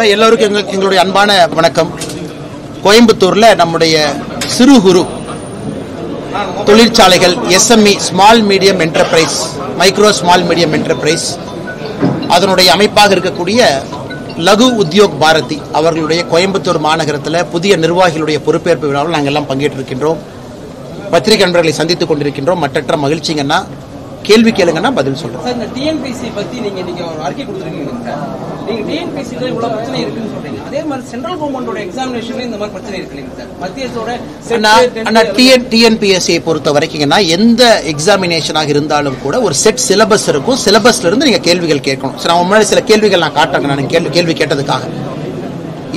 எல்லோருக்கும் எங்களுடைய அன்பான வணக்கம். கோயம்புத்தூர்ல நம்முடைய சிறு குறு தொழிற்சாலைகள் SME small medium enterprise, micro small medium enterprise, அதனுடைய அமைப்பாக இருக்கக்கூடிய லகு உத்யோக் பாரதி அவர்களுடைய கோயம்புத்தூர் மாநகரத்தில் புதிய நிர்வாகிகளுடைய பொறுப்பேற்பு விழாவில் நாங்கள் எல்லாம் பங்கேற்றிருக்கின்றோம். பத்திரிகை நண்பர்களை சந்தித்துக் கொண்டிருக்கின்றோம். மற்றற்ற மகிழ்ச்சிங்கன்னா கேள்வி கேளுங்கன்னா பதில் சொல்றேன். இந்த டிஎன்பிஎஸ்சி பத்தி நீங்க ஒரு அறிக்கை கொடுத்துருக்கீங்க சார். நீங்க டிஎன்பிஎஸ்சில இவ்வளவு பிரச்சனை இருக்குன்னு சொல்றீங்க. அதே மாதிரி சென்ட்ரல் கவர்மெண்டோட எக்ஸாமினேஷன்ல இந்த மாதிரி பிரச்சனை இருக்கு சார். மத்திய அரசோட டிஎன்பிஎஸ்சியை பொறுத்த வரைக்கும் எந்த எக்ஸாமினேஷனாக இருந்தாலும் கூட ஒரு செட் சிலபஸ் இருக்கும். சிலபஸ்ல இருந்து நீங்க கேள்விகள் கேட்கணும். நான் முன்னாடி சில கேள்விகள் நான் காட்டுறேன். நான் கேள்வி கேட்டதுக்காக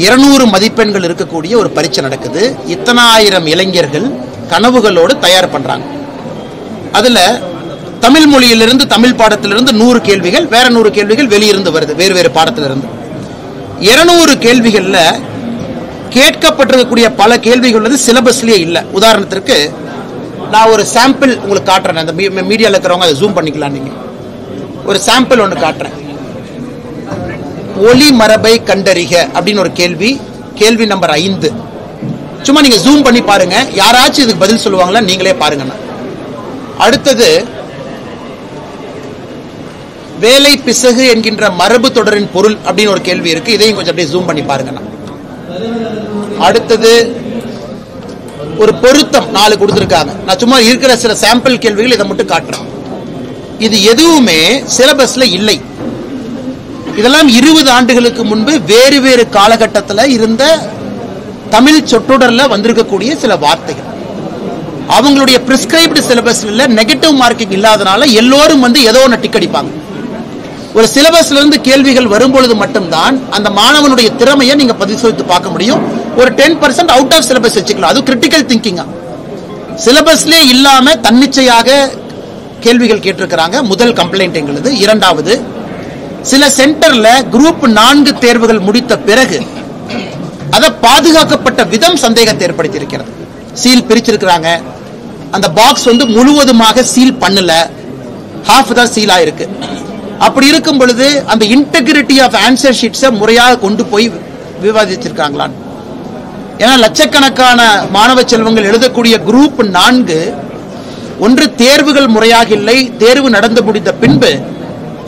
200 மதிப்பெண்கள் இருக்கக்கூடிய ஒரு பரீட்சை நடக்குது. இத்தனாயிரம் இளைஞர்கள் கனவுகளோடு தயார் பண்றாங்க. அதுல தமிழ் மொழியிலிருந்து, தமிழ் பாடத்திலிருந்து 100 கேள்விகள், வேற 100 கேள்விகள் வெளியிருந்து வருது, வேறு வேறு பாடத்திலிருந்து. 200 கேள்விகள்ல கேட்கப்பட்டிருக்கக்கூடிய பல கேள்விகள் வந்து சிலபஸ்லயே இல்ல. உதாரணத்திற்கு நான் ஒரு சாம்பிள் உங்களுக்கு காட்டுறேன். அந்த மீடியால இருக்கிறவங்க அதை ஜூம் பண்ணிக்கலாம். நீங்க ஒரு சாம்பிள் ஒன்று காட்டுறேன். ஒலி மரபை கண்டறிக அப்படின்னு ஒரு கேள்வி, கேள்வி நம்பர் 5. சும்மா நீங்க ஜூம் பண்ணி பாருங்க, யாராச்சும் இதுக்கு பதில் சொல்லுவாங்களா நீங்களே பாருங்க. அடுத்தது வேலை பிசகு என்கின்ற மரபு தொடரின் பொருள் அப்படின்னு ஒரு கேள்வி இருக்கு. இதையும் கொஞ்சம் அப்படியே ஜூம் பண்ணி பாருங்க. அடுத்தது ஒரு பொருத்தம் 4 கொடுத்திருக்காங்க. நான் சும்மா இருக்கிற சில சாம்பிள் கேள்விகள் இதை மட்டும் காட்டுறேன். இது எதுவுமே சிலபஸ்ல இல்லை. இதெல்லாம் 20 ஆண்டுகளுக்கு முன்பு வேறு வேறு காலகட்டத்தில் இருந்த தமிழ் சொற்றொடர்ல வந்திருக்கக்கூடிய சில வார்த்தைகள். அவங்களுடைய பிரிஸ்கிரைப்டு சிலபஸ்ல நெகட்டிவ் மார்க்கிங் இல்லாதனால எல்லோரும் வந்து ஏதோ ஒன்று டிக் அடிப்பாங்க. ஒரு சிலபஸ்ல இருந்து கேள்விகள் வரும்பொழுது மட்டும்தான் அந்த மாணவனுடைய திறமையை நீங்க பரிசோதித்து பார்க்க முடியும். ஒரு 10% அவுட் ஆஃப் சிலபஸ் வச்சுக்கலாம். அது கிரிட்டிக்கல் திங்கிங்கா. சிலபஸ்லே இல்லாம தன்னிச்சையாக கேள்விகள் கேட்டிருக்கிறாங்க. முதல் கம்ப்ளைண்ட் எங்களுது. இரண்டாவது, சில சென்டர்ல குரூப் 4 தேர்வுகள் முடித்த பிறகு அதை பாதுகாக்கப்பட்ட விதம் சந்தேகத்தை ஏற்படுத்தி இருக்கிறது. சீல் பிரிச்சிருக்கிறாங்க. அந்த பாக்ஸ் வந்து முழுவதுமாக சீல் பண்ணல, ஹாஃப் தான் சீல் ஆயிருக்கு. அப்படி இருக்கும் பொழுது அந்த இன்டெகிரிட்டி ஆஃப் ஆன்சர் ஷீட்ஸை முறையாக கொண்டு போய் விவாதிச்சிருக்காங்களான். ஏன்னா லட்சக்கணக்கான மாணவ செல்வங்கள் எழுதக்கூடிய குரூப் 4 ஒன்று தேர்வுகள் முறையாக இல்லை, தேர்வு நடந்து முடிந்த பின்பு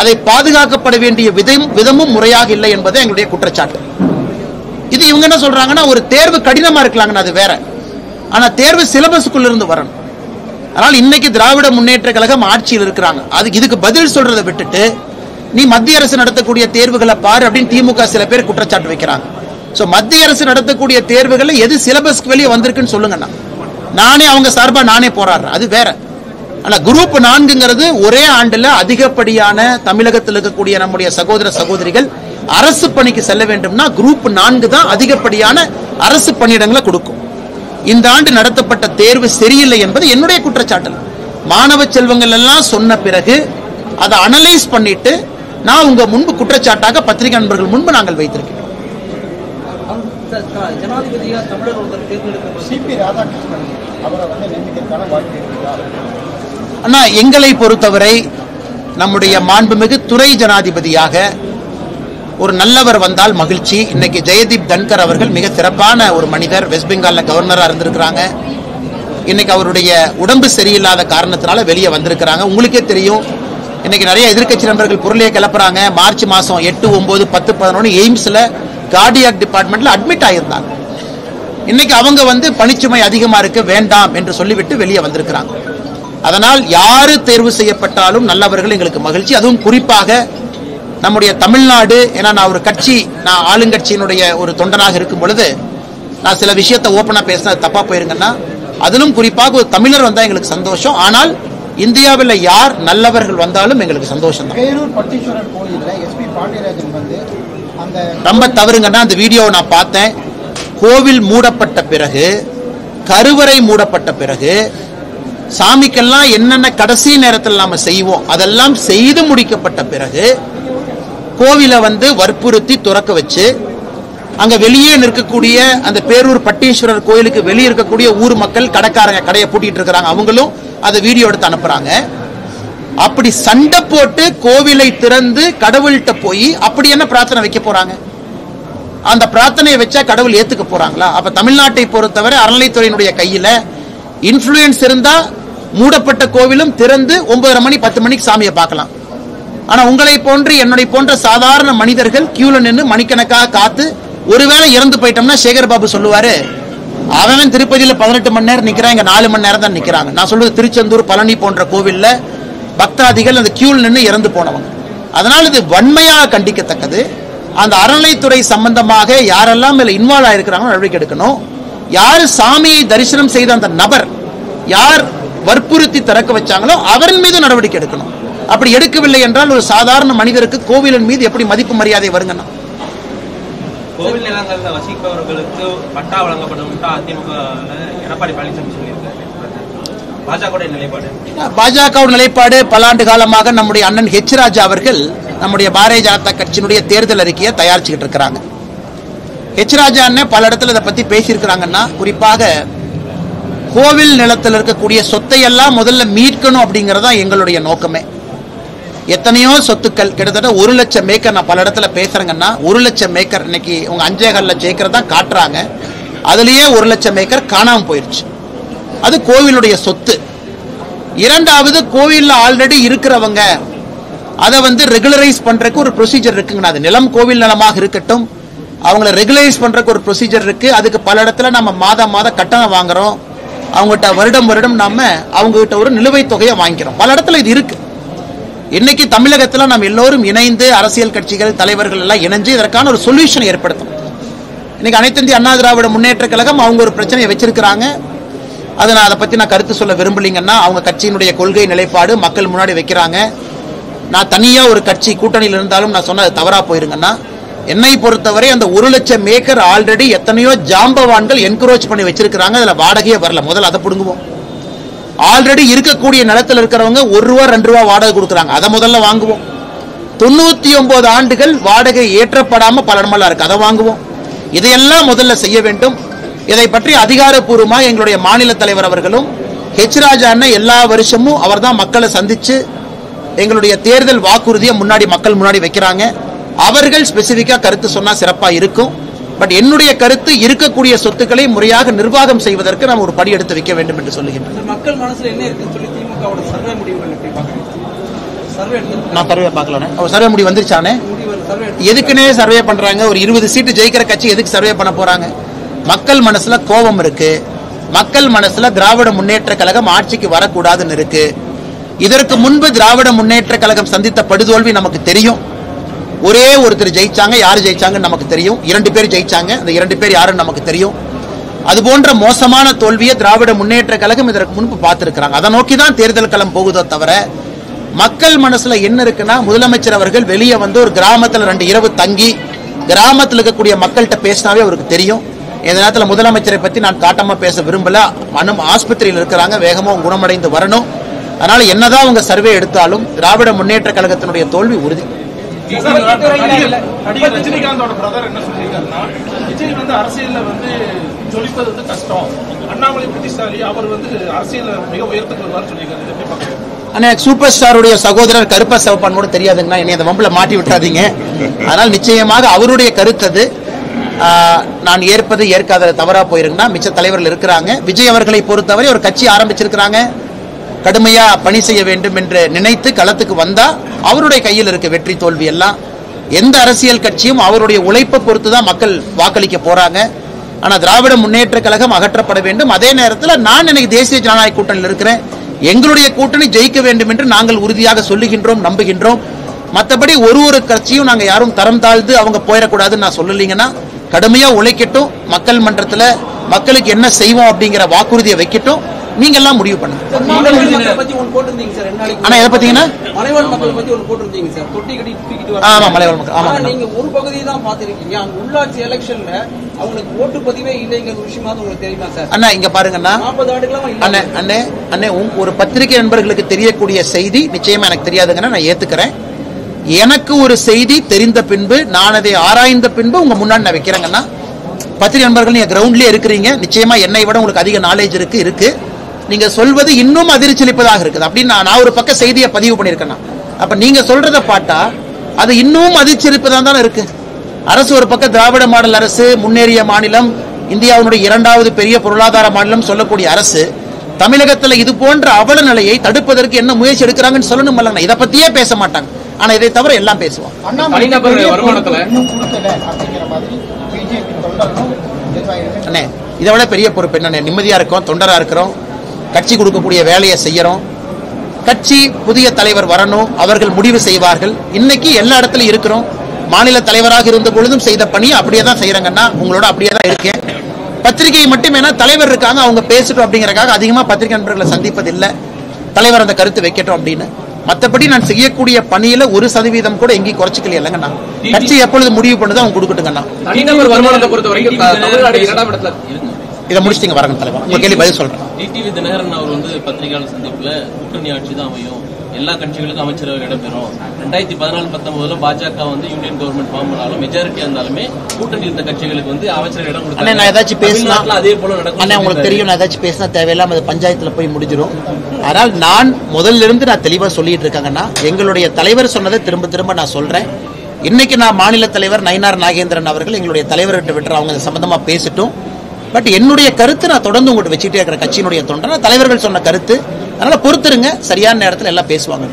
அதை பாதுகாக்கப்பட வேண்டிய விதமும் முறையாக இல்லை என்பது எங்களுடைய குற்றச்சாட்டு. இது இவங்க என்ன சொல்றாங்கன்னா, ஒரு தேர்வு கடினமா இருக்கலாங்கன்னு அது வேற, ஆனா தேர்வு சிலபஸுக்குள்ள இருந்து வரணும். அதனால் இன்னைக்கு திராவிட முன்னேற்ற கழகம் ஆட்சியில் இருக்கிறாங்க. அதுக்கு இதுக்கு பதில் சொல்றதை விட்டுட்டு நீ மத்திய அரசு நடத்தக்கூடிய தேர்வுகளை பாரு அப்படின்னு திமுக சில பேர் குற்றச்சாட்டு வைக்கிறாங்க. சோ மத்திய அரசு நடத்தக்கூடிய தேர்வுகள் எது சிலபஸ்க்கு வெளியே வந்திருக்குன்னு சொல்லுங்கன்னா நானே அவங்க சார்பா நானே போராடுறேன். அது வேற. ஆனா குரூப் 4ங்கிறது ஒரே ஆண்டுல அதிகப்படியான தமிழகத்தில் இருக்கக்கூடிய நம்முடைய சகோதர சகோதரிகள் அரசு பணிக்கு செல்ல வேண்டும்னா குரூப் 4 தான் அதிகப்படியான அரசு பணியிடங்களை கொடுக்கும். இந்த ஆண்டு நடத்தப்பட்ட தேர்வு சரியில்லை என்பது என்னுடைய குற்றச்சாட்டு. மாணவ செல்வங்கள் எல்லாம் சொன்ன பிறகு அதை அனலைஸ் பண்ணிட்டு நான் உங்க முன்பு குற்றச்சாட்டாக பத்திரிகை நண்பர்கள் முன்பு நாங்கள் வைத்திருக்கிறோம். அண்ணா, எங்களை பொறுத்தவரை நம்முடைய மாண்புமிகு துறை ஜனாதிபதியாக ஒரு நல்லவர் வந்தால் மகிழ்ச்சி. இன்னைக்கு ஜெயதீப் தன்கர் அவர்கள் மிக சிறப்பான ஒரு மனிதர். வெஸ்ட் பெங்கால்ல கவர்னரா இருந்திருக்கிறாங்க. இன்னைக்கு அவருடைய உடம்பு சரியில்லாத காரணத்தினால வெளியே வந்திருக்கிறாங்க. உங்களுக்கே தெரியும், இன்னைக்கு நிறைய எதிர்க்கட்சி நண்பர்கள் பொருளையே கிளப்புறாங்க. மார்ச் மாசம் 8, 9, 10, 11 எய்ம்ஸ்ல கார்டியாக் டிபார்ட்மெண்ட்ல அட்மிட் ஆயிருந்தாங்க. இன்னைக்கு அவங்க வந்து பணிச்சுமை அதிகமா இருக்கு, வேண்டாம் என்று சொல்லிவிட்டு வெளியே வந்திருக்கிறாங்க. அதனால் யாரு தேர்வு செய்யப்பட்டாலும் நல்லவர்கள் எங்களுக்கு மகிழ்ச்சி. அதுவும் குறிப்பாக நம்முடைய தமிழ்நாடு, ஏன்னா நான் ஒரு கட்சி, நான் ஆளுங்கட்சியினுடைய ஒரு தொண்டனாக இருக்கும் பொழுது நான் சில விஷயத்தை ஓப்பனா பேசினா தப்பா போயிருங்கன்னா, அதிலும் குறிப்பாக ஒரு தமிழர் வந்தா எங்களுக்கு சந்தோஷம். ஆனால் இந்தியாவில் யார் நல்லவர்கள் வந்தாலும் எங்களுக்கு சந்தோஷம் தான். ரொம்ப தவறுங்கன்னா அந்த வீடியோவை நான் பார்த்தேன். கோவில் மூடப்பட்ட பிறகு, கருவறை மூடப்பட்ட பிறகு, சாமிக்கெல்லாம் என்னென்ன கடைசி நேரத்தில் நாம செய்வோம் அதெல்லாம் செய்து முடிக்கப்பட்ட பிறகு கோவிலை வந்து வற்புறுத்தி துறக்க வச்சு அங்க வெளியே நிற்கக்கூடிய அந்த பேரூர் பட்டீஸ்வரர் கோயிலுக்கு வெளியே இருக்கக்கூடிய ஊர் மக்கள், கடைக்காரங்க கடையை பூட்டிட்டு இருக்கிறாங்க, அவங்களும் அதை வீடியோ எடுத்து அனுப்புறாங்க. அப்படி சண்டை போட்டு கோவிலை திறந்து கடவுள்கிட்ட போய் அப்படி என்ன பிரார்த்தனை வைக்க போறாங்க? அந்த பிரார்த்தனையை வச்சா கடவுள் ஏத்துக்க போறாங்களா? அப்ப தமிழ்நாட்டை பொறுத்தவரை அறநிலைத்துறையினுடைய கையில இன்ஃப்ளூயன்ஸ் இருந்தா மூடப்பட்ட கோவிலும் திறந்து 9:30 மணி 10 மணிக்கு சாமியை பார்க்கலாம். ஆனா உங்களை போன்று என்னுடைய போன்ற சாதாரண மனிதர்கள் கியூல நின்று மணிக்கணக்காக காத்து ஒருவேளை இறந்து போயிட்டோம்னா சேகர் பாபு சொல்லுவாரு, அவன் திருப்பதியில 18 மணி நேரம் நிக்கிறான், இங்க 4 மணி நேரம் தான் நிக்கிறாங்க. நான் சொல்றது திருச்செந்தூர் பழனி போன்ற கோவில்ல பக்தாதிகள் அந்த கியூல நின்று இறந்து போனவங்க. அதனால இது வன்மையாக கண்டிக்கத்தக்கது. அந்த அறநிலைத்துறை சம்பந்தமாக யாரெல்லாம் இதுல இன்வால்வ் ஆயிருக்கிறாங்களோ நடவடிக்கை எடுக்கணும். யார் சாமியை தரிசனம் செய்த அந்த நபர் யார் வற்புறுத்தி திறக்க வச்சாங்களோ அவரின் மீது நடவடிக்கை எடுக்கணும். அப்படி எடுக்கவில்லை என்றால் ஒரு சாதாரண மனிதருக்கு கோவிலின் மீது எப்படி மதிப்பு மரியாதை வருங்கன்னா? கோவில் நிலங்கள்ல வசிப்பவர்களுக்கு பட்டா வழங்கப்படும் அதிமுக எடப்பாடி பழனிசாமி சொல்லியிருக்காரு. பாஜக நிலைப்பாடு பல ஆண்டு காலமாக நம்முடைய அண்ணன் ஹெச் ராஜா அவர்கள் நம்முடைய பாரதிய ஜனதா கட்சியினுடைய தேர்தல் அறிக்கையை தயாரிச்சுக்கிட்டு இருக்கிறாங்க. ஹெச் ராஜா அண்ணன் பல இடத்துல இதை பத்தி பேசியிருக்கிறாங்கன்னா, குறிப்பாக கோவில் நிலத்தில் இருக்கக்கூடிய சொத்தை எல்லாம் முதல்ல மீட்கணும் அப்படிங்கறதா எங்களுடைய நோக்கமே. எத்தனையோ சொத்துக்கள் கிட்டத்தட்ட 1 லட்சம் ஏக்கர் நான் பல இடத்துல பேசுறேங்கன்னா, 1 லட்சம் ஏக்கர் இன்னைக்கு உங்க 5.25 லட்சம் ஏக்கர் தான் காட்டுறாங்க. அதுலயே 1 லட்சம் ஏக்கர் காணாம போயிருச்சு. அது கோவிலுடைய சொத்து. இரண்டாவது, கோவில்ல ஆல்ரெடி இருக்கிறவங்க அதை ரெகுலரைஸ் பண்றதுக்கு ஒரு ப்ரொசீஜர் இருக்குங்க. அது நிலம் கோவில் நிலமாக இருக்கட்டும், அவங்களை ரெகுலரைஸ் பண்றதுக்கு ஒரு ப்ரொசீஜர் இருக்கு. அதுக்கு பல இடத்துல நம்ம மாதம் கட்டணம் வாங்குறோம். அவங்ககிட்ட வருடம் நாம அவங்க கிட்ட ஒரு நிலுவைத் தொகையை வாங்கிக்கிறோம். பல இடத்துல இது இருக்கு. இன்னைக்கு தமிழகத்துல நம்ம எல்லோரும் இணைந்து அரசியல் கட்சிகள் தலைவர்கள் எல்லாம் இணைஞ்சு இதற்கான ஒரு சொல்யூஷன் ஏற்படுத்தணும். இன்னைக்கு அனைத்து இந்திய அண்ணா திராவிட முன்னேற்ற கழகம் அவங்க ஒரு பிரச்சனையை வச்சிருக்கிறாங்க. அதை பத்தி நான் கருத்து சொல்ல விரும்பலீங்கன்னா, அவங்க கட்சியினுடைய கொள்கை நிலைப்பாடு மக்கள் முன்னாடி வைக்கிறாங்க. நான் தனியா ஒரு கட்சி கூட்டணியில் இருந்தாலும் நான் சொன்னது தவறா போயிருங்கன்னா, என்னை பொறுத்தவரை அந்த 1 லட்சம் ஏக்கர் ஆல்ரெடி எத்தனையோ ஜாம்பவான்கள் என்கரேஜ் பண்ணி வச்சிருக்கிறாங்க. அதுல வாடகையே வரல. முதல்ல அதை புடுங்குவோம். ஆல்ரெடி இருக்கக்கூடிய நிலத்தில் இருக்கிறவங்க 1 ரூபா 2 ரூபா வாடகை கொடுக்குறாங்க. அதை முதல்ல வாங்குவோம். 99 ஆண்டுகள் வாடகை ஏற்றப்படாம பல இடமெல்லாம் இருக்கு. அதை வாங்குவோம். இதையெல்லாம் முதல்ல செய்ய வேண்டும். இதை பற்றி அதிகாரப்பூர்வமாக எங்களுடைய மாநில தலைவர் அவர்களும் ஹெச் ராஜா அண்ணன் எல்லா வருஷமும் அவர் தான் மக்களை சந்திச்சு எங்களுடைய தேர்தல் வாக்குறுதியை மக்கள் முன்னாடி வைக்கிறாங்க. அவர்கள் ஸ்பெசிபிக்கா கருத்து சொன்னா சிறப்பா இருக்கும். பட் என்னுடைய கருத்து இருக்கக்கூடிய சொத்துக்களை முறையாக நிர்வாகம் செய்வதற்கு நாம் ஒரு படி எடுத்து வைக்க வேண்டும் என்று சொல்லுகின்றேன். மக்கள் மனசுல என்ன இருக்குன்னு சொல்லி திமுகவோட சர்வே முடிவுகள் எப்படி பாக்குறீங்க? நான் சர்வே பார்க்கலானே. அவர் சர்வே முடிவு வந்துருச்சானே? எதுக்குன்னே சர்வே பண்றாங்க? ஒரு 20 சீட்டு ஜெயிக்கிற கட்சி எதுக்கு சர்வே பண்ண போறாங்க? மக்கள் மனசுல கோபம் இருக்கு. மக்கள் மனசுல திராவிட முன்னேற்ற கழகம் ஆட்சிக்கு வரக்கூடாதுன்னு இருக்கு. இதற்கு முன்பு திராவிட முன்னேற்ற கழகம் சந்தித்த படுதோல்வி நமக்கு தெரியும். ஒரே ஒருத்தர் ஜெயிச்சாங்க. யாரு ஜெயிச்சாங்கன்னு நமக்கு தெரியும். 2 பேர் ஜெயிச்சாங்க. அந்த 2 பேர் யாருன்னு நமக்கு தெரியும். அது போன்ற மோசமான தோல்வியை திராவிட முன்னேற்ற கழகம் இதற்கு முன்பு பார்த்திருக்கிறாங்க. அதை நோக்கி தான் தேர்தல் களம் போகுதோ தவிர மக்கள் மனசுல என்ன இருக்குன்னா, முதலமைச்சர் அவர்கள் வெளியே ஒரு கிராமத்துல 2 இரவு தங்கி கிராமத்தில் இருக்கக்கூடிய மக்கள்கிட்ட பேசினாவே அவருக்கு தெரியும். இந்த நேரத்தில் முதலமைச்சரை பத்தி நான் காட்டமா பேச விரும்பல. ஆஸ்பத்திரியில் இருக்கிறாங்க, வேகமா குணமடைந்து வரணும். அதனால என்னதான் அவங்க சர்வே எடுத்தாலும் திராவிட முன்னேற்ற கழகத்தினுடைய தோல்வி உறுதி. ரஜினிகாந்தோட பிரதர் என்ன சொல்லியிருக்காருன்னா, விஜய் அரசியல்ல ஜொலிப்பது கஷ்டம், அண்ணாமலை புத்திசாலி, அவர் அரசியல் மிக உயர்த்துக்கு வருவார் சொல்லியிருக்காரு. ஆனா சூப்பர் ஸ்டாருடைய சகோதரர் கருப்பா சிவப்பான் கூட தெரியாதுங்கன்னா என்னை அந்த வம்புல மாட்டி விட்டுறாதீங்க. அதனால் நிச்சயமாக அவருடைய கருத்து அது. நான் ஏற்பது ஏற்காத தவறா போயிருந்தா மிச்ச தலைவர்கள் இருக்கிறாங்க. விஜய் அவர்களை பொறுத்தவரை ஒரு கட்சி ஆரம்பிச்சிருக்கிறாங்க. கடுமையா பணி செய்ய வேண்டும் என்று நினைத்து களத்துக்கு வந்தா அவருடைய கையில் இருக்க வெற்றி தோல்வி எல்லாம். எந்த அரசியல் கட்சியும் அவருடைய உழைப்பை பொறுத்து தான் மக்கள் வாக்களிக்க போறாங்க. ஆனா திராவிட முன்னேற்ற கழகம் அகற்றப்பட வேண்டும். அதே நேரத்தில் நான் எனக்கு தேசிய ஜனநாயக கூட்டணியில் இருக்கிறேன். எங்களுடைய கூட்டணி ஜெயிக்க வேண்டும் என்று நாங்கள் உறுதியாக சொல்லுகின்றோம், நம்புகின்றோம். மற்றபடி ஒரு கட்சியும் நாங்க யாரும் தரம் தாழ்ந்து அவங்க போயிடக்கூடாதுன்னு நான் சொல்லலீங்கன்னா, கடுமையா உழைக்கட்டும், மக்கள் மன்றத்தில் மக்களுக்கு என்ன செய்வோம் அப்படிங்கிற வாக்குறுதியை வைக்கட்டும். நீங்க எல்லாம் முடிவு பண்ணுங்க. ஆனா எதை பாத்தீங்கன்னா மலைவாழ் மக்கள் பத்தி ஒன்று போட்டிருந்தீங்க சார். தொட்டி கட்டி தூக்கிட்டு வர. ஆமா, மலைவாழ் மக்கள். ஆமா, நீங்க ஒரு பகுதியை தான் பாத்திருக்கீங்க. அங்க உள்ளாட்சி எலெக்ஷன்ல அவங்களுக்கு ஓட்டு பதிவே இல்லைங்கிற விஷயமா உங்களுக்கு தெரியுமா சார்? அண்ணா இங்க பாருங்கன்னா, 40 ஆண்டுகளா அண்ணே ஒரு பத்திரிகை நண்பர்களுக்கு தெரியக்கூடிய செய்தி நிச்சயமா எனக்கு தெரியாதுங்கன்னா நான் ஏத்துக்கிறேன். எனக்கு ஒரு செய்தி தெரிந்த பின்பு நான் அதை ஆராய்ந்த பின்பு உங்க முன்னாடி நான் வைக்கிறேங்கன்னா, பத்திரிகை நண்பர்கள் நீங்க கிரவுண்ட்லயே இருக்கிறீங்க. நிச்சயமா என்னை விட உங்களுக்கு அதிக நாலேஜ் இருக்கு. நீங்க சொல்வது இன்னும் அதிர்ச்சியளிப்பதாக இருக்குது. அப்படின்னு நான் ஒரு பக்கம் செய்தியை பதிவு பண்ணியிருக்கேன். அப்ப நீங்க சொல்றத பார்த்தா அது இன்னும் அதிர்ச்சியளிப்பதாக தானே இருக்கு. அரசு ஒரு பக்கம் திராவிட மாடல் அரசு, முன்னேறிய மாநிலம், இந்தியாவுடைய 2வது பெரிய பொருளாதார மாநிலம் சொல்லக்கூடிய அரசு தமிழகத்துல இது போன்ற அவல நிலையை தடுப்பதற்கு என்ன முயற்சி எடுக்கிறாங்கன்னு சொல்லணும். இதை பத்தியே பேச மாட்டாங்க. ஆனா இதை தவிர எல்லாம் பேசுவாங்க. அண்ணே, இதை விட பெரிய பொறுப்பு என்ன? நிம்மதியா இருக்கோம், தொண்டரா இருக்கிறோம், கட்சி கொடுக்கக்கூடிய வேலையை செய்யறோம். கட்சி புதிய தலைவர் வரணும், அவர்கள் முடிவு செய்வார்கள். இன்னைக்கு எல்லா இடத்துலயும் இருக்கிறோம். மாநில தலைவராக இருந்த பொழுதும் செய்த பணியை அப்படியே தான் செய்யறாங்கன்னா, உங்களோட அப்படியே தான் இருக்கேன். பத்திரிகை மட்டும் ஏன்னா தலைவர் இருக்காங்க, அவங்க பேசட்டும் அப்படிங்கறக்காக அதிகமா பத்திரிகை நண்பர்களை சந்திப்பதில்லை. தலைவர் அந்த கருத்து வைக்கட்டும் அப்படின்னு. மற்றபடி நான் செய்யக்கூடிய பணியில 1% கூட எங்கேயும் குறைச்சிக்கல இல்லைங்கண்ணா. கட்சி எப்பொழுது முடிவு பண்ணுதோ அவங்க கொடுக்கட்டுங்கண்ணா. இதை முடிச்சிட்டீங்க வரங்க தலைவர், உங்க கேள்வி பதில் சொல்றேன். டிடிவி தினகரன் அவர் வந்து பத்திரிகையாளர் சந்திப்புல கூட்டணி ஆட்சி தான் அமையும், எல்லா கட்சிகளுக்கும் அமைச்சரவை இடம்பெறும். 2014-19 பாஜக வந்து யூனியன் கவர்மெண்ட் ஃபார்ம் பண்ணாலும் மெஜாரிட்டியா இருந்தாலுமே கூட்டணி இருந்த கட்சிகளுக்கு வந்து அமைச்சரவை இடம் கொடுத்தாங்க. நான் ஏதாச்சும் பேசினா அதே போல நடக்கும். உங்களுக்கு தெரியும், நான் ஏதாச்சும் பேசினா தேவையில்லாம அது பஞ்சாயத்துல போய் முடிஞ்சிடும். ஆனால் நான் முதல்ல இருந்து நான் தெளிவா சொல்லிட்டு இருக்காங்கன்னா, எங்களுடைய தலைவர் சொன்னதை திரும்ப திரும்ப நான் சொல்றேன். இன்னைக்கு நான் மாநில தலைவர் நயினார் நாகேந்திரன் அவர்கள் எங்களுடைய தலைவர்கிட்ட விட்டு அவங்க சம்பந்தமா பேசிட்டோம். பட் என்னுடைய கருத்து நான் தொடர்ந்து உங்கள்கிட்ட வச்சுட்டே இருக்கிற கட்சியினுடைய தொண்டர் தலைவர்கள் சொன்ன கருத்து. அதனால பொறுத்துருங்க, சரியான நேரத்தில் எல்லாம் பேசுவாங்க.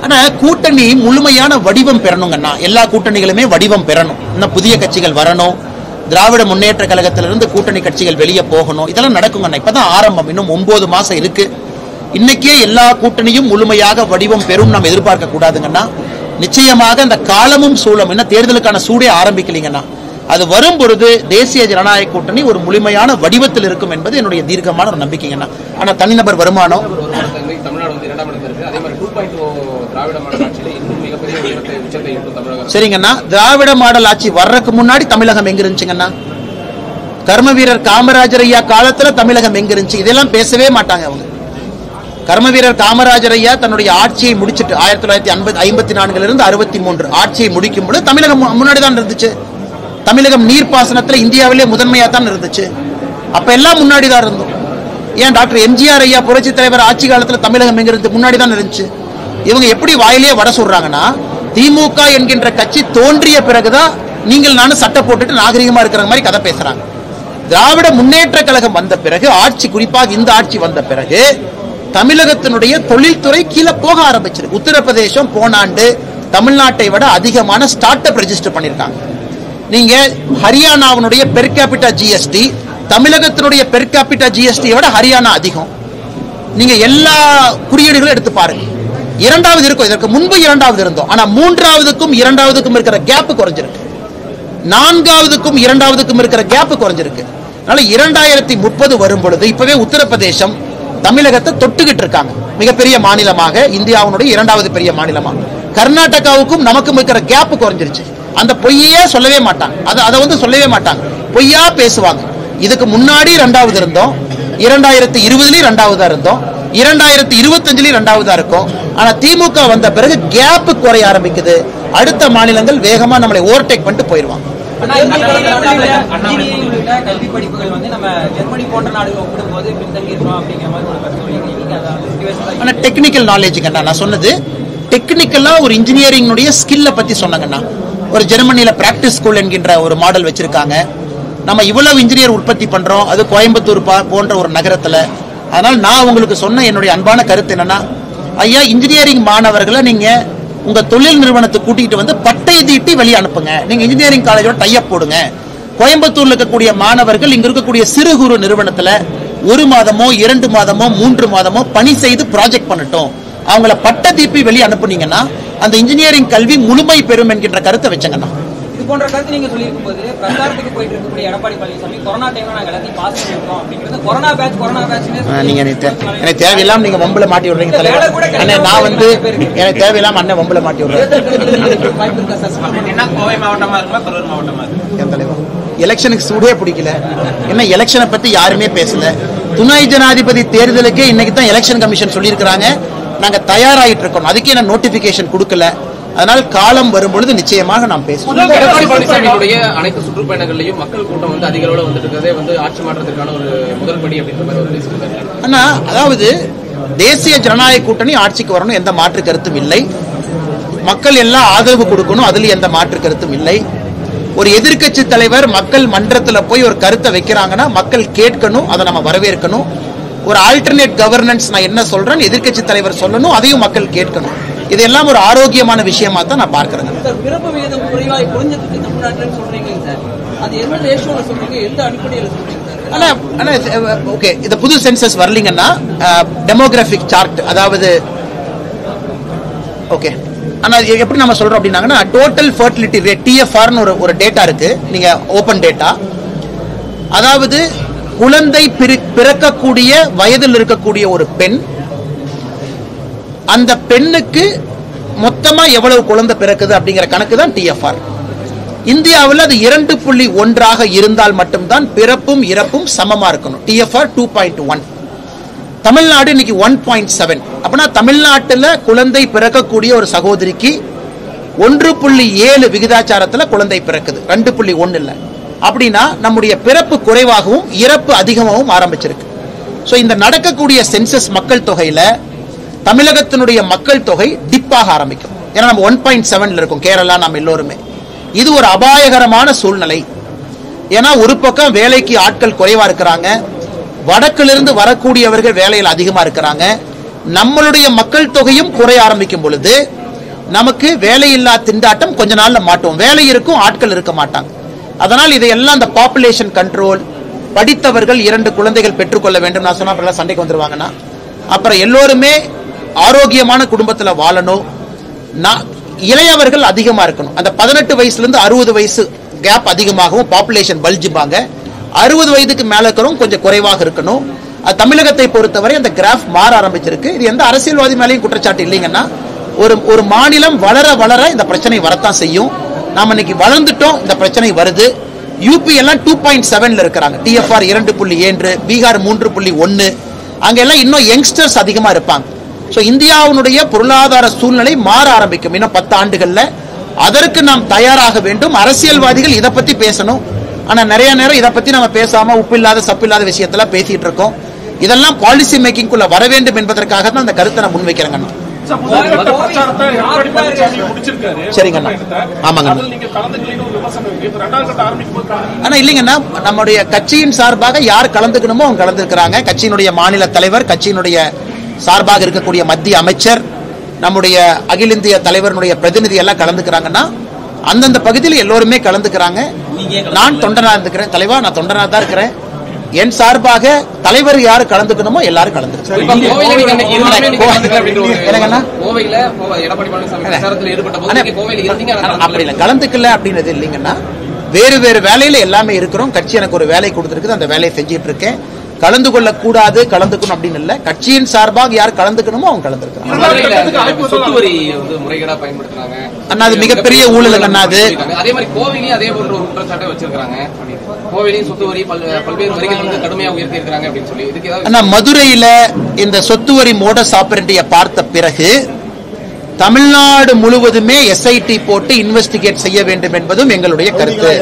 ஆனா கூட்டணி முழுமையான வடிவம் பெறணுங்கண்ணா. எல்லா கூட்டணிகளுமே வடிவம் பெறணும். இன்னும் புதிய கட்சிகள் வரணும், திராவிட முன்னேற்ற கழகத்திலிருந்து கூட்டணி கட்சிகள் வெளியே போகணும். இதெல்லாம் நடக்குங்கண்ணா. இப்பதான் ஆரம்பம், இன்னும் 9 மாசம் இருக்கு. இன்னைக்கே எல்லா கூட்டணியும் முழுமையாக வடிவம் பெறும் நம்ம எதிர்பார்க்க கூடாதுங்கன்னா. நிச்சயமாக அந்த காலமும் சூழலும், இன்னும் தேர்தலுக்கான சூடே ஆரம்பிக்கலீங்கன்னா, அது வரும் பொழுது தேசிய ஜனநாயக கூட்டணி ஒரு முழுமையான வடிவத்தில் இருக்கும் என்பது என்னுடைய தீர்க்கமான ஒரு நம்பிக்கைங்கண்ணா. ஆனா தனிநபர் வருமானம் சரிங்கண்ணா. திராவிட மாடல் ஆட்சி வர்றதுக்கு முன்னாடி தமிழகம் எங்க இருந்துச்சுங்கண்ணா? கர்ம வீரர் காமராஜர் ஐயா காலத்துல தமிழகம் எங்க இருந்துச்சு? இதெல்லாம் பேசவே மாட்டாங்க அவங்க. கர்ம வீரர் காமராஜர் ஐயா தன்னுடைய ஆட்சியை முடிச்சுட்டு 1954 63 ஆட்சியை முடிக்கும் பொழுது தமிழகம் முன்னாடி தான் இருந்துச்சு. தமிழகம் நீர்ப்பாசனத்துல இந்தியாவிலே முதன்மையா தான் இருந்துச்சு. அப்ப எல்லாம் முன்னாடி தான் இருந்தோம். ஏன் டாக்டர் எம்ஜிஆர் ஐயா புரட்சி தலைவர் ஆட்சி காலத்துல தமிழகம் எங்க இருந்து? முன்னாடி தான் இருந்துச்சு. இவங்க எப்படி வாயிலே வட சொல்றாங்கன்னா, திமுக என்கின்ற கட்சி தோன்றிய பிறகுதான் நீங்கள் நானும் சட்டை போட்டுட்டு நாகரிகமா இருக்கிற மாதிரி கதை பேசுறாங்க. திராவிட முன்னேற்ற கழகம் வந்த பிறகு, ஆட்சி குறிப்பாக இந்த ஆட்சி வந்த பிறகு தமிழகத்தினுடைய தொழில்துறை கீழே போக ஆரம்பிச்சிருக்கு. உத்தரப்பிரதேசம் போன ஆண்டு தமிழ்நாட்டை விட அதிகமான ஸ்டார்ட் அப் ரெஜிஸ்டர் பண்ணிருக்காங்க. நீங்க ஹரியானாவுடைய பெர் கேபிட்டா ஜிஎஸ்டி தமிழகத்தினுடைய பெர் கேபிட்டா ஜிஎஸ்டியை விட ஹரியானா அதிகம். நீங்க எல்லா குறியீடுகளும் எடுத்து பாருங்க. 2வது இருக்கும், இதற்கு முன்பு 2வது இருந்தோம். ஆனா 3வதுக்கும் 2வதுக்கும் இருக்கிற கேப் குறைஞ்சிருக்கு. 4வதுக்கும் 2வதுக்கும் இருக்கிற கேப் குறைஞ்சிருக்கு. அதனால 2030 வரும் பொழுது இப்பவே உத்தரப்பிரதேசம் தமிழகத்தை தொட்டுக்கிட்டு இருக்காங்க. மிகப்பெரிய மாநிலமாக, இந்தியாவுடைய 2வது பெரிய மாநிலமா. கர்நாடகாவுக்கும் நமக்கும் இருக்கிற கேப் குறைஞ்சிருச்சு. அந்த பொய்யே சொல்லவே மாட்டாங்க. அதை வந்து சொல்லவே மாட்டாங்க, பொய்யா பேசுவாங்க. இதுக்கு முன்னாடி 2வது இருந்தோம், 2020 2வதா இருந்தோம், 2025 2வதா இருக்கும். ஆனா திமுக வந்த பிறகு கேப் குறைய ஆரம்பிக்குது. அடுத்த மாநிலங்கள் வேகமா நம்மளை ஓவர்டேக் பண்ணிட்டு போயிருவாங்க. கல்வி படிப்புகள் வந்து நம்ம ஜெர்மனி போன்ற நாடுகள் ஒப்பிடும்போது பின்தங்கி இருக்கோம் அப்படிங்கிற மாதிரி ஒரு கருத்து. ஆனா டெக்னிக்கல் நாலேஜுங்கண்ணா நான் சொன்னது, டெக்னிக்கலா ஒரு இன்ஜினியரிங் ஸ்கில்ல பத்தி சொன்னாங்கண்ணா. ஒரு ஜெர்மனியில பிராக்டிஸ் ஸ்கூல் என்கின்ற ஒரு மாடல் வச்சிருக்காங்க. நம்ம இவ்வளவு இன்ஜினியர் உற்பத்தி பண்றோம், அது கோயம்புத்தூர் போன்ற ஒரு நகரத்துல. அதனால நான் உங்களுக்கு சொன்ன என்னுடைய அன்பான கருத்து என்னன்னா, ஐயா இன்ஜினியரிங் மாணவர்களை நீங்க உங்க தொழில் நிறுவனத்தை கூட்டிட்டு வந்து பட்டை தீட்டி வெளியே அனுப்புங்க. நீங்க இன்ஜினியரிங் காலேஜோட டைப் போடுங்க. கோயம்புத்தூர்ல இருக்கக்கூடிய மாணவர்கள் இங்க இருக்கக்கூடிய சிறு குறு நிறுவனத்துல 1 மாதமோ 2 மாதமோ 3 மாதமோ பணி செய்து ப்ராஜெக்ட் பண்ணட்டும். அவங்கள பட்ட தீப்பி வெளியே அனுப்புனீங்கன்னா அந்த இன்ஜினியரிங் கல்வி முழுமை பெறும் என்கின்ற கருத்தை வச்சங்கண்ணா. இது போன்ற கருத்து நீங்க சொல்லியிருக்கும் போது பிரச்சாரத்துக்கு போயிட்டு இருக்கக்கூடிய எடப்பாடி பழனிசாமி கொரோனா டைம்ல நாங்க எல்லாத்தையும் பாஸ் பண்ணிருக்கோம் அப்படிங்கிறது கொரோனா பேட்ச் நீங்க எனக்கு தேவையில்லாம நீங்க வம்புல மாட்டி விடுறீங்க தலைவர். அண்ணே நான் வந்து எனக்கு தேவையில்லாம அண்ணன் வம்புல மாட்டி விடுறேன். கோவை மாவட்டமா இருக்குமா கரூர் மாவட்டமா இருக்கு? என் தலைவர் எலெக்ஷனுக்கு சூடே பிடிக்கல. என்ன எலெக்ஷனை பத்தி யாருமே பேசல. துணை ஜனாதிபதி தேர்தலுக்கே இன்னைக்கு தான் எலெக்ஷன் கமிஷன் சொல்லியிருக்கிறாங்க. நாங்க தயாராகிட்டு இருக்கோம். அதுக்கே நான் நோட்டிபிகேஷன் கொடுக்கல. அதனால் காலம் வரும்பொழுது நிச்சயமாக நாம் பேசுவோம். எடப்பாடி பழனிசாமியுடைய அனைத்து சுற்றுப்பயணங்களையும் மக்கள் கூட்டம் வந்து அதிக அளவுல வந்துட்டு இருக்கிறதே வந்து ஆட்சி மாற்றத்திற்கான ஒரு முதல் படி அப்படின்ற மாதிரி ஒரு பேசியிருக்காங்க. அண்ணா அதாவது தேசிய ஜனநாயக கூட்டணி ஆட்சிக்கு வரணும், எந்த மாற்று கருத்தும் இல்லை. மக்கள் எல்லாம் ஆதரவு கொடுக்கணும், அதுல எந்த மாற்று கருத்தும் இல்லை. ஒரு எதிர்க்கட்சி தலைவர் மக்கள் மன்றத்தில் போய் ஒரு கருத்தை வைக்கிறாங்கன்னா மக்கள் கேட்கணும், அதை நம்ம வரவேற்கணும். ஒரு ஆல்டர்னேட் கவர்னன்ஸ் நான் என்ன சொல்றேன் எதிர்க்கட்சி தலைவர் சொல்லணும், அதையும் மக்கள் கேட்கணும். இதெல்லாம் ஒரு ஆரோக்கியமான விஷயமா தான் நான் பார்க்கிறேன். பிறப்பு விகிதம் குறைவாய் குறைஞ்சதுக்கு தமிழ்நாட்டில் சொல்றீங்க சார், அது என்ன ரேஷியோல சொல்றீங்க, எந்த அடிப்படையில் சொல்றீங்க சார்? ஓகே, இந்த புது சென்சஸ் வரலீங்கன்னா டெமோகிராபிக் சார்ட், அதாவது ஓகே, ஆனா எப்படி நம்ம சொல்றோம் அப்படின்னாங்கன்னா டோட்டல் ஃபர்டிலிட்டி ரேட் டிஎஃப்ஆர்னு ஒரு டேட்டா இருக்கு, நீங்க ஓபன் டேட்டா. அதாவது குழந்தை பிறக்கக்கூடிய வயதில் இருக்கக்கூடிய ஒரு பெண், அந்த பெண்ணுக்கு மொத்தமா எவ்வளவு குழந்தை பிறக்குது அப்படிங்கிற கணக்கு தான் டிஎஃப்ஆர். இந்தியாவில் அது 2.1 இருந்தால் மட்டும்தான் பிறப்பும் இறப்பும் சமமா இருக்கணும். டிஎஃப்ஆர் 2.1. தமிழ்நாடு இன்னைக்கு 1.7. அப்படின்னா தமிழ்நாட்டில் குழந்தை பிறக்கக்கூடிய ஒரு சகோதரிக்கு 1.7 விகிதாச்சாரத்தில் குழந்தை பிறக்குது, 2.1 இல்லை. அப்படின்னா நம்முடைய பிறப்பு குறைவாகவும் இறப்பு அதிகமாகவும் ஆரம்பிச்சிருக்கு. ஸோ இந்த நடக்கக்கூடிய சென்சஸ் மக்கள் தொகையில தமிழகத்தினுடைய மக்கள் தொகை டிப்பாக ஆரம்பிக்கும். ஏன்னா நம்ம 1.7 இருக்கும் கேரளா, நம்ம எல்லோருமே. இது ஒரு அபாயகரமான சூழ்நிலை. ஏன்னா ஒரு பக்கம் வேலைக்கு ஆட்கள் குறைவா இருக்கிறாங்க, வடக்கிலிருந்து வரக்கூடியவர்கள் வேலையில் அதிகமா இருக்கிறாங்க. நம்மளுடைய மக்கள் தொகையும் குறைய ஆரம்பிக்கும் பொழுது நமக்கு வேலையில்லா திண்டாட்டம் கொஞ்ச நாள்ல மாட்டோம். வேலை இருக்கும், ஆட்கள் இருக்க மாட்டாங்க. அதனால் இதையெல்லாம் அந்த பாப்புலேஷன் கண்ட்ரோல், படித்தவர்கள் 2 குழந்தைகள் பெற்றுக்கொள்ள வேண்டும் நான் சொன்னா அப்புறம் சண்டைக்கு வந்துருவாங்கன்னா, அப்புறம் எல்லோருமே ஆரோக்கியமான குடும்பத்தில் வாழணும். இளையவர்கள் அதிகமா இருக்கணும். அந்த 18 வயசுல இருந்து 60 வயசு கேப் அதிகமாகவும் பாப்புலேஷன் பல்ஜிப்பாங்க. 60 வயதுக்கு மேல இருக்கிறவங்க கொஞ்சம் குறைவாக இருக்கணும். தமிழகத்தை பொறுத்தவரை அந்த கிராஃப் மாற ஆரம்பிச்சிருக்கு. இது எந்த அரசியல்வாதி மேலேயும் குற்றச்சாட்டு இல்லைங்கன்னா, ஒரு மாநிலம் வளர வளர இந்த பிரச்சனை வரத்தான் செய்யும். நாம இன்னைக்கு வளர்ந்துட்டோம், இந்த பிரச்சனை வருது. யூபி எல்லாம் 2.7 இருக்கிறாங்க, டிஎஃப்ஆர் 2.7, பீகார் 3.1. அங்க எல்லாம் இன்னும் யங்ஸ்டர்ஸ் அதிகமா இருப்பாங்க. ஸோ இந்தியாவுடைய பொருளாதார சூழ்நிலை மாற ஆரம்பிக்கும் இன்னும் 10 ஆண்டுகள்ல. அதற்கு நாம் தயாராக வேண்டும். அரசியல்வாதிகள் இதை பத்தி பேசணும். ஆனா நிறைய நேரம் இதை பத்தி நம்ம பேசாம உப்பில்லாத சப்பில்லாத விஷயத்துல பேசிட்டு இருக்கோம். இதெல்லாம் பாலிசி மேக்கிங்குள்ள வர வேண்டும் என்பதற்காக தான் அந்த கருத்தை நான் முன்வைக்கிறேங்க. சரிங்கண்ணா, ஆமாங்க. ஆனா இல்லைங்கண்ணா, நம்முடைய கட்சியின் சார்பாக யார் கலந்துக்கணுமோ அவங்க கலந்துக்கிறாங்க. கட்சியினுடைய மாநில தலைவர், கட்சியினுடைய சார்பாக இருக்கக்கூடிய மத்திய அமைச்சர், நம்முடைய அகில இந்திய தலைவருடைய பிரதிநிதி எல்லாம் கலந்துக்கிறாங்கன்னா அந்தந்த பகுதியில் எல்லோருமே கலந்துக்கிறாங்க. நான் தொண்டனா இருக்கிறேன் தலைவா, நான் தொண்டனா தான் இருக்கிறேன். என் சார்பாக தலைவர் யாரு கலந்துக்கணுமோ எல்லாரும் கலந்துக்கிறாங்க. அப்படி இல்லை, கலந்துக்கல அப்படின்றது இல்லைங்கன்னா வேறு வேறு வேலையில எல்லாமே இருக்கிறோம். கட்சி எனக்கு ஒரு வேலை கொடுத்துருக்குது, அந்த வேலையை செஞ்சிட்டு இருக்கேன். கலந்து கொள்ள கூடாது, கலந்துக்கணும் அப்படின்னு இல்ல. கட்சியின் சார்பாக யார் கலந்துக்கணுமோ அவங்க கலந்துருக்காங்க. அது மிகப்பெரிய ஊழல். அதே மாதிரி கோவிலையும் அதே போன்ற ஒரு குற்றச்சாட்டை வச்சிருக்காங்க. கோவிலையும் சொத்து வரி பல்வேறு வரிகள் வந்து கடுமையாக உயர்த்தி இருக்காங்க அப்படின்னு சொல்லி இதுக்கு மதுரையில இந்த சொத்து வரி மோடஸ் ஆபரேண்டியை பார்த்த பிறகு தமிழ்நாடு முழுவதுமே எஸ்ஐடி போட்டு இன்வெஸ்டிகேட் செய்ய வேண்டும் என்பதும் எங்களுடைய கருத்து.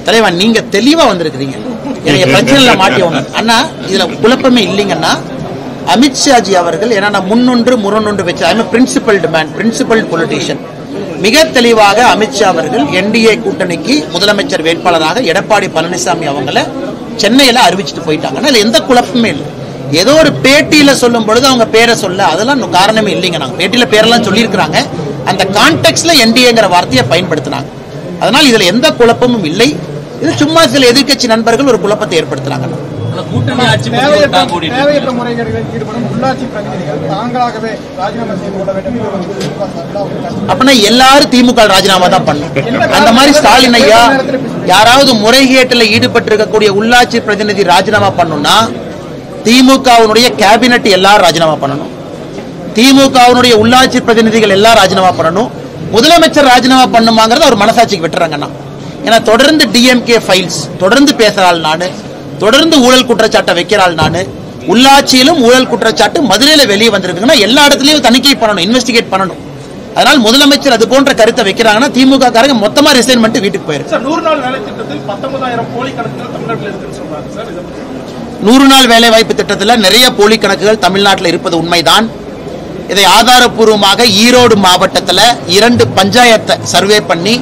தலைவா, நீங்க தெளிவா வந்திருக்கிறீங்க, எனக்கு பிரச்சனை மாட்டியவங்க. அண்ணா இதுல குழப்பமே இல்லைங்கன்னா அமித்ஷாஜி அவர்கள், ஏன்னா நான் முன்னொன்று வச்சு பிரின்சிபல் பொலிட்டீஷியன், மிக தெளிவாக அமித்ஷா அவர்கள் என்டிஏ கூட்டணிக்கு முதலமைச்சர் வேட்பாளராக எடப்பாடி பழனிசாமி அவங்களை சென்னையில அறிவிச்சுட்டு போயிட்டாங்கன்னா இதுல எந்த குழப்பமே இல்லை. ஏதோ ஒரு பேட்டியில சொல்லும் பொழுது அவங்க பேரை சொல்ல அதெல்லாம் காரணமே இல்லைங்க. நாங்க பேட்டியில பேரெல்லாம் சொல்லியிருக்கிறாங்க, அந்த கான்டெக்ட்ல என்டிஏங்கிற வார்த்தையை பயன்படுத்தினாங்க. அதனால் இதுல எந்த குழப்பமும் இல்லை. இது சும்மா சில எதிர்க்கட்சி நண்பர்கள் ஒரு குழப்பத்தை ஏற்படுத்துறாங்க. அப்படின்னா எல்லாரும் திமுக ராஜினாமா தான் பண்ணும். அந்த மாதிரி ஸ்டாலின் ஐயா யாராவது முறைகேட்டில் ஈடுபட்டு இருக்கக்கூடிய உள்ளாட்சி பிரதிநிதி ராஜினாமா பண்ணணும்னா திமுகவுடைய கேபினெட் எல்லாரும் ராஜினாமா பண்ணணும், திமுகவுடைய உள்ளாட்சி பிரதிநிதிகள் எல்லாம் ராஜினாமா பண்ணணும். முதலமைச்சர் ராஜினாமா பண்ணுமாங்கிறது அவர் மனசாட்சிக்கு விட்டுறாங்கண்ணா. ஏன்னா தொடர்ந்து டிஎம்கே ஃபைல்ஸ் தொடர்ந்து பேசுறாள், நானு தொடர்ந்து ஊழல் குற்றச்சாட்டை வைக்கிறாள், நானு உள்ளாட்சியிலும் ஊழல் குற்றச்சாட்டு மதுரையில வெளியே வந்திருக்குங்கன்னா எல்லா இடத்துலயும் தணிக்கை பண்ணணும், இன்வெஸ்டிகேட் பண்ணணும். அதனால் முதலமைச்சர் அது போன்ற கருத்தை வைக்கிறாங்கன்னா திமுக காரங்க மொத்தமா ரிசைன் பண்ணிட்டு வீட்டுக்கு போயிருக்கு. சார் 100 நாள் வேலை திட்டத்தில் 19,000 போலி கணக்குகள் தமிழ்நாட்டில் இருக்குன்னு சொல்றாங்க சார். இதை பத்தி 100 நாள் வேலை வாய்ப்பு திட்டத்தில் நிறைய போலி கணக்குகள் தமிழ்நாட்டில் இருப்பது உண்மைதான். இதை ஆதாரப்பூர்வமாக ஈரோடு மாவட்டத்தில் 2 பஞ்சாயத்தை சர்வே பண்ணி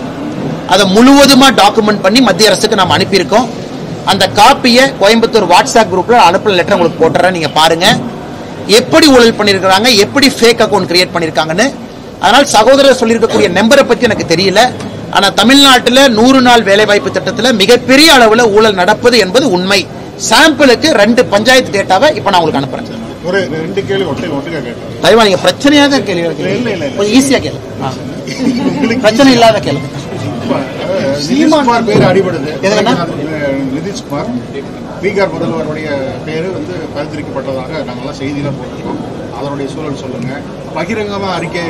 அதை முழுவதுமா டாக்குமெண்ட் பண்ணி மத்திய அரசுக்கு நாம் அனுப்பியிருக்கோம். அந்த காப்பியை கோயம்புத்தூர் வாட்ஸ்அப் குரூப்ல அனுப்புற லெட்டர் உங்களுக்கு போட்டுறேன், நீங்க பாருங்க எப்படி ஊழல் பண்ணிருக்காங்க, எப்படி ஃபேக் அக்கௌண்ட் கிரியேட் பண்ணிருக்காங்கன்னு. அதனால் சகோதரர் சொல்லியிருக்கக்கூடிய நம்பரை பத்தி எனக்கு தெரியல. ஆனா தமிழ்நாட்டில் 100 நாள் வேலைவாய்ப்பு திட்டத்தில் மிகப்பெரிய அளவில் ஊழல் நடப்பது என்பது உண்மை. சாம்பிளுக்கு 2 பஞ்சாயத்து டேட்டாவை இப்ப நான் உங்களுக்கு அனுப்புறேன். ஒரு 2 கேள்வி ஒட்டுக்கா கேட்டேன். தயவா நீங்க பிரச்சனையாக கேள்வி கொஞ்சம் ஈஸியா கேளு, பிரச்சனை இல்லாத கேளு. நிதிஷ்குமார் பேர் அடிபடுது. எதுனா நிதிஷ்குமார் பீகார் முதல்வருடைய பேரு பரிந்துரைக்கப்பட்டதாக நாங்கெல்லாம் செய்தியெல்லாம் போட்டிருக்கோம். அதனுடைய சூழல் சொல்லுங்க. பகிரங்கமா அறிக்கை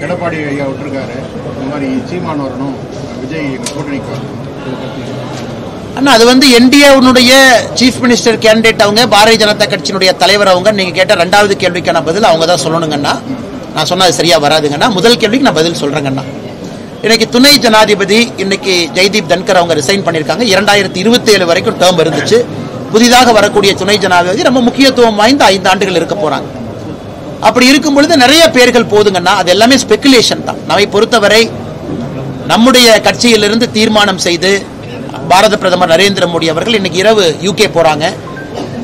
எடப்பாடி ஐயா விட்டுருக்காரு, இந்த மாதிரி சீமான் வரணும், விஜய் கூட்டணிக்கு வரணும். அண்ணா அது என்டிஏவுடைய சீஃப் மினிஸ்டர் கேண்டிடேட் அவங்க, பாரதிய ஜனதா கட்சியினுடைய தலைவர் அவங்க. நீங்க கேட்ட 2வது கேள்விக்கான பதில் அவங்க தான் சொல்லணுங்கண்ணா. நான் சொன்னது சரியா வராதுங்கண்ணா. முதல் கேள்விக்கு நான் பதில் சொல்றேங்கண்ணா. இன்னைக்கு துணை ஜனாதிபதி இன்னைக்கு ஜெய்தீப் தன்கர் அவங்க ரிசைன் பண்ணிருக்காங்க. 2027 வரைக்கும் டேர்ம் இருந்துச்சு. புதிதாக வரக்கூடிய துணை ஜனாதிபதி ரொம்ப முக்கியத்துவம் வாய்ந்த 5 ஆண்டுகள் இருக்க போறாங்க. அப்படி இருக்கும் பொழுது நிறைய பேர்கள் போதுங்கன்னா அது எல்லாமே ஸ்பெகுலேஷன் தான். நம்மை பொறுத்தவரை நம்முடைய கட்சியிலிருந்து தீர்மானம் செய்து பாரத பிரதமர் நரேந்திர மோடி அவர்கள் இன்னைக்கு இரவு யூகே போறாங்க,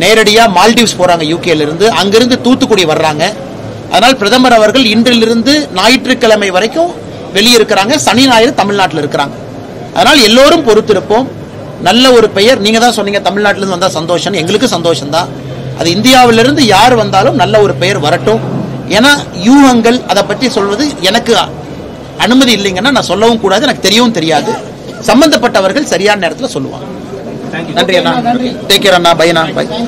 நேரடியா மால்டீவ்ஸ் போறாங்க. யூகேல இருந்து அங்கிருந்து தூத்துக்குடி வர்றாங்க. அதனால் பிரதமர் அவர்கள் இன்றிலிருந்து ஞாயிற்றுக்கிழமை வரைக்கும் வெளியிருக்கிறாங்க, சனி ஞாயிறு தமிழ்நாட்டில் இருக்கிறாங்க. அதனால் எல்லோரும் பொறுத்திருப்போம். நல்ல ஒரு பெயர், நீங்க தான் சொன்னீங்க தமிழ்நாட்டிலிருந்து வந்தா சந்தோஷம், எங்களுக்கு சந்தோஷம் தான். அது இந்தியாவிலிருந்து யார் வந்தாலும் நல்ல ஒரு பெயர் வரட்டும். ஏன்னா யூகங்கள் அதை பற்றி சொல்வது எனக்கு அனுமதி இல்லைங்கன்னா நான் சொல்லவும் கூடாது, எனக்கு தெரியவும் தெரியாது. சம்பந்தப்பட்டவர்கள் சரியான நேரத்தில் சொல்லுவாங்க. நன்றி அண்ணா, டேக் கேர் அண்ணா, பை அண்ணா, பை.